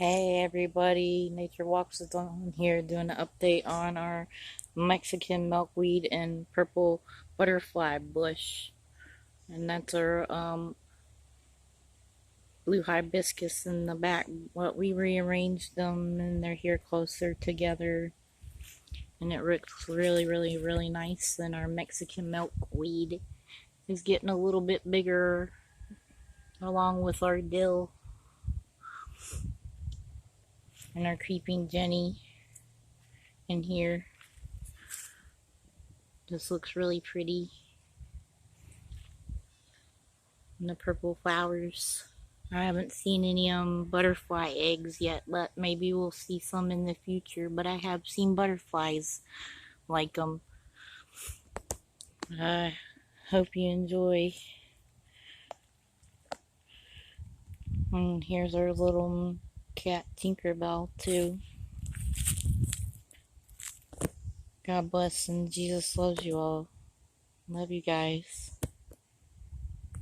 Hey everybody, Nature Walks is on here doing an update on our Mexican milkweed and purple butterfly bush. And that's our blue hibiscus in the back. What we rearranged them and they're here closer together. And it looks really nice. And our Mexican milkweed is getting a little bit bigger along with our dill and our creeping Jenny in here. This looks really pretty. And the purple flowers. I haven't seen any butterfly eggs yet, but maybe we'll see some in the future. But I have seen butterflies like them. I hope you enjoy. And here's our little cat Tinkerbell too. God bless and Jesus loves you all. Love you guys.